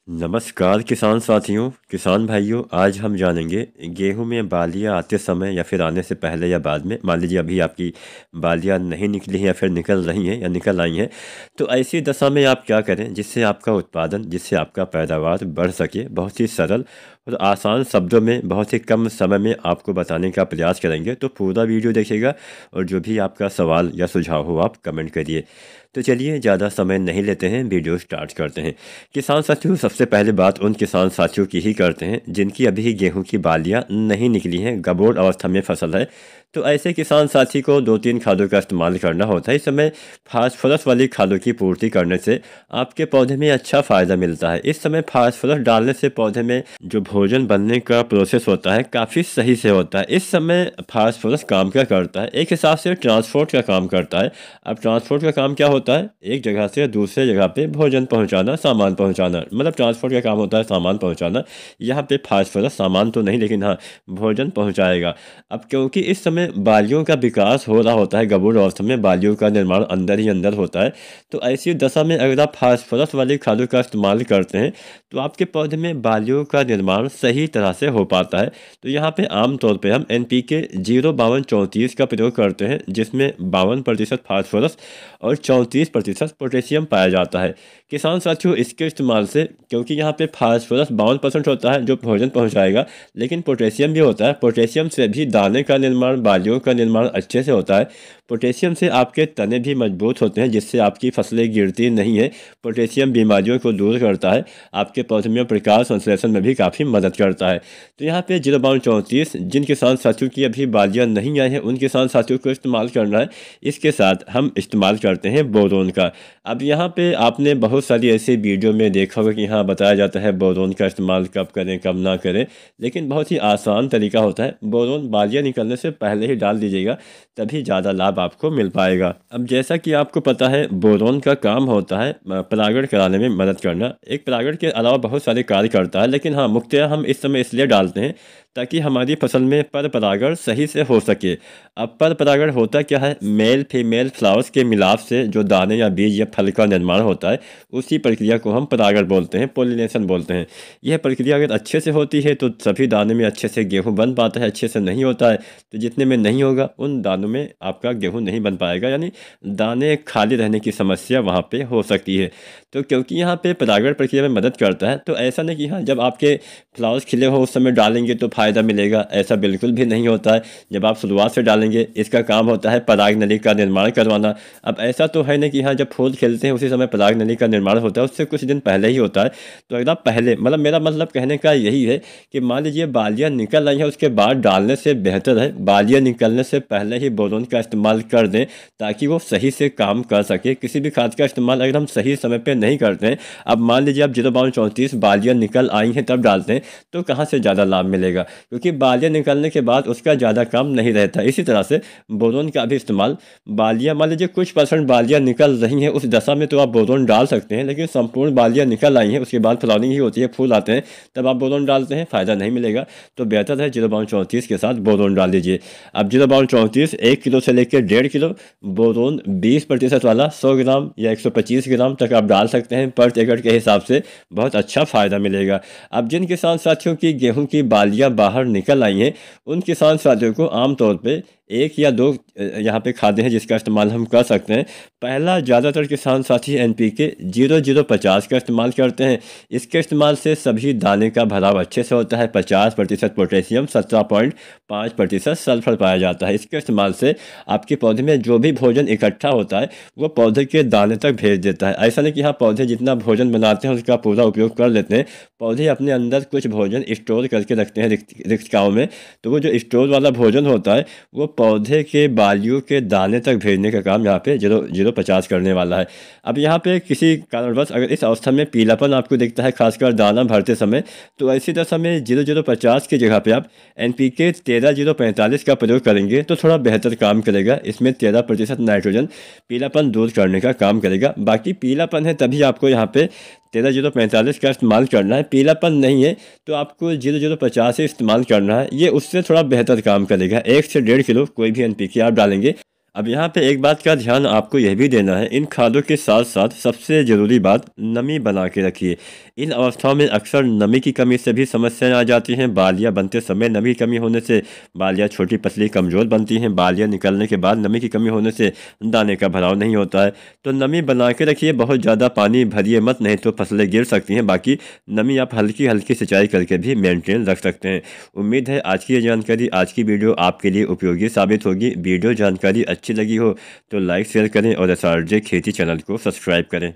नमस्कार किसान साथियों, किसान भाइयों। आज हम जानेंगे गेहूं में बालियां आते समय या फिर आने से पहले या बाद में। मान लीजिए अभी आपकी बालियां नहीं निकली हैं या फिर निकल रही हैं या निकल आई हैं, तो ऐसी दशा में आप क्या करें जिससे आपका उत्पादन, जिससे आपका पैदावार बढ़ सके। बहुत ही सरल और आसान शब्दों में बहुत ही कम समय में आपको बताने का प्रयास करेंगे, तो पूरा वीडियो देखिएगा और जो भी आपका सवाल या सुझाव हो आप कमेंट करिए। तो चलिए ज़्यादा समय नहीं लेते हैं, वीडियो स्टार्ट करते हैं। किसान साथियों, सबसे पहले बात उन किसान साथियों की ही करते हैं जिनकी अभी गेहूं की बालियां नहीं निकली हैं, गबोर अवस्था में फसल है। तो ऐसे किसान साथी को 2-3 खादों का इस्तेमाल करना होता है। इस समय फास्फोरस वाली खादों की पूर्ति करने से आपके पौधे में अच्छा फ़ायदा मिलता है। इस समय फास्फोरस डालने से पौधे में जो भोजन बनने का प्रोसेस होता है काफ़ी सही से होता है। इस समय फास्फोरस काम क्या करता है, एक हिसाब से ट्रांसपोर्ट का काम करता है। अब ट्रांसपोर्ट का काम क्या होता है, एक जगह से दूसरे जगह पे भोजन पहुंचाना, सामान पहुंचाना, मतलब ट्रांसपोर्ट का काम होता है सामान पहुंचाना। यहाँ पे फास्फोरस सामान तो नहीं, लेकिन हाँ भोजन पहुंचाएगा। अब क्योंकि इस समय बालियों का विकास हो रहा होता है, गबूर अवस्था में बालियों का निर्माण अंदर ही अंदर होता है, तो ऐसी दशा में अगर आप फास्फोरस वाली खादों का इस्तेमाल करते हैं तो आपके पौधे में बालियों का निर्माण सही तरह से हो पाता है। तो यहाँ पे आमतौर पे हम NPK 05234 का प्रयोग करते हैं, जिसमें 52% फास्फोरस और 34% पोटेशियम पाया जाता है। किसान साथियों, इसके इस्तेमाल से, क्योंकि यहाँ पे फास्फोरस 52% होता है जो भोजन पहुँचाएगा, लेकिन पोटेशियम भी होता है। पोटेशियम से भी दाने का निर्माण, बालियों का निर्माण अच्छे से होता है। पोटेशियम से आपके तने भी मजबूत होते हैं, जिससे आपकी फसलें गिरती नहीं है। पोटेशियम बीमारियों को दूर करता है, आपके पौधे में प्रकाश संश्लेषण में भी काफ़ी मदद करता है। तो यहाँ पे 05234 जिन किसान साथियों की अभी बालियाँ नहीं आई हैं उन किसान साथियों को इस्तेमाल करना है। इसके साथ हम इस्तेमाल करते हैं बोरोन का। अब यहाँ पे आपने बहुत सारी ऐसी वीडियो में देखा होगा कि यहाँ बताया जाता है बोरोन का इस्तेमाल कब करें कब ना करें, लेकिन बहुत ही आसान तरीका होता है। बोरोन बालियाँ निकलने से पहले ही डाल दीजिएगा, तभी ज़्यादा लाभ आपको मिल पाएगा। अब जैसा कि आपको पता है, बोरोन का काम होता है परागण कराने में मदद करना। एक परागण के अलावा बहुत सारे कार्य करता है, लेकिन हाँ मुख्यतः हम इस समय इसलिए डालते हैं ताकि हमारी फसल में पर परागण सही से हो सके। अब पर परागण होता क्या है, मेल फीमेल फ्लावर्स के मिलाप से जो दाने या बीज या फल का निर्माण होता है, उसी प्रक्रिया को हम परागण बोलते हैं, पोलिनेशन बोलते हैं। यह प्रक्रिया अगर अच्छे से होती है तो सभी दाने में अच्छे से गेहूँ बन पाता है। अच्छे से नहीं होता है तो जितने में नहीं होगा उन दानों में आपका गेहूँ नहीं बन पाएगा, यानी दाने खाली रहने की समस्या वहाँ पे हो सकती है। तो क्योंकि यहाँ पे परागण प्रक्रिया में मदद करता है, तो ऐसा नहीं कि हाँ जब आपके फ्लावर्स खिले हो उस समय डालेंगे तो फ़ायदा मिलेगा, ऐसा बिल्कुल भी नहीं होता है। जब आप शुरुआत से डालेंगे, इसका काम होता है पराग नली का निर्माण करवाना। अब ऐसा तो है नहीं कि हाँ जब फूल खिलते हैं उसी समय पराग नली का निर्माण होता है, उससे कुछ दिन पहले ही होता है। तो अगर आप पहले, मतलब मेरा मतलब कहने का यही है कि मान लीजिए बालियाँ निकल आई हैं, उसके बाद डालने से बेहतर है बालियाँ निकलने से पहले ही बोरोन का इस्तेमाल कर दें, ताकि वो सही से काम कर सके। किसी भी खाद का इस्तेमाल अगर हम सही समय पर नहीं करते हैं, अब मान लीजिए आप 05234 बालियाँ निकल आई हैं तब डालते हैं, तो कहाँ से ज़्यादा लाभ मिलेगा, क्योंकि बालियाँ निकलने के बाद उसका ज़्यादा काम नहीं रहता। इसी तरह से बोरोन का भी इस्तेमाल, बालियाँ मान लीजिए कुछ % बालियाँ निकल रही हैं, उस दशा में तो आप बोरोन डाल सकते हैं, लेकिन संपूर्ण बालियाँ निकल आई हैं, उसके बाद फ्लावरिंग ही होती है, फूल आते हैं, तब आप बोरोन डालते हैं, फ़ायदा नहीं मिलेगा। तो बेहतर है 05234 के साथ बोरोन डाल दीजिए। अब 05234 1 किलो से लेकर 1.5 किलो, बोरोन 20% वाला 100 ग्राम या 125 ग्राम तक आप डाल सकते हैं पर एकड़ के हिसाब से, बहुत अच्छा फ़ायदा मिलेगा। अब जिन किसान साथियों की गेहूं की बालियां बाहर निकल आई हैं, उन किसान साथियों को आमतौर पे 1 या 2 यहाँ पे खादें हैं जिसका इस्तेमाल हम कर सकते हैं। पहला, ज़्यादातर किसान साथी NPK 0050 का इस्तेमाल करते हैं। इसके इस्तेमाल से सभी दाने का भराव अच्छे से होता है। 50% पोटेशियम, 17.5% सल्फर पाया जाता है। इसके इस्तेमाल से आपके पौधे में जो भी भोजन इकट्ठा होता है वो पौधे के दाने तक भेज देता है। ऐसा नहीं कि हाँ पौधे जितना भोजन बनाते हैं उसका पूरा उपयोग कर लेते हैं। पौधे अपने अंदर कुछ भोजन स्टोर करके रखते हैं रिक्तिकाओं में, तो वो जो स्टोर वाला भोजन होता है वो पौधे के बालियों के दाने तक भेजने का काम यहाँ पे 0050 करने वाला है। अब यहाँ पे किसी कारणवश अगर इस अवस्था में पीलापन आपको दिखता है, खासकर दाना भरते समय, तो ऐसी दशा में 0050 की जगह पे आप NPK 13045 का प्रयोग करेंगे तो थोड़ा बेहतर काम करेगा। इसमें 13% नाइट्रोजन पीलापन दूर करने का काम करेगा। बाकी पीलापन है तभी आपको यहाँ पे 13045 का इस्तेमाल करना है। पीलापन नहीं है तो आपको 0050 ही इस्तेमाल करना है, ये उससे थोड़ा बेहतर काम करेगा। 1 से 1.5 किलो कोई भी NPK आप डालेंगे, अब यहाँ पे एक बात का ध्यान आपको यह भी देना है, इन खादों के साथ साथ सबसे ज़रूरी बात नमी बना के रखिए। इन अवस्थाओं में अक्सर नमी की कमी से भी समस्याएं आ जाती हैं। बालियाँ बनते समय नमी की कमी होने से बालियाँ छोटी पतली कमज़ोर बनती हैं। बालियाँ निकलने के बाद नमी की कमी होने से दाने का भराव नहीं होता है। तो नमी बना के रखिए, बहुत ज़्यादा पानी भरिए मत, नहीं तो फसलें गिर सकती हैं। बाकी नमी आप हल्की हल्की सिंचाई करके भी मेंटेन रख सकते हैं। उम्मीद है आज की ये जानकारी, आज की वीडियो आपके लिए उपयोगी साबित होगी। वीडियो जानकारी अच्छी लगी हो तो लाइक शेयर करें और SRJ खेती चैनल को सब्सक्राइब करें।